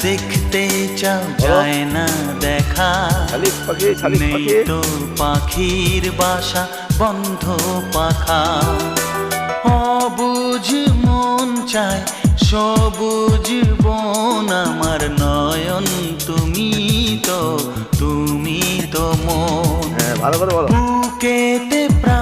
দেখতে চাও যায় না দেখা, নেই তো পাখির বাসা বন্ধ পাখা। অবুঝ মন চায় সবুজ বন, আমার নয়ন তুমি তো মন। বুকেতে প্রাণ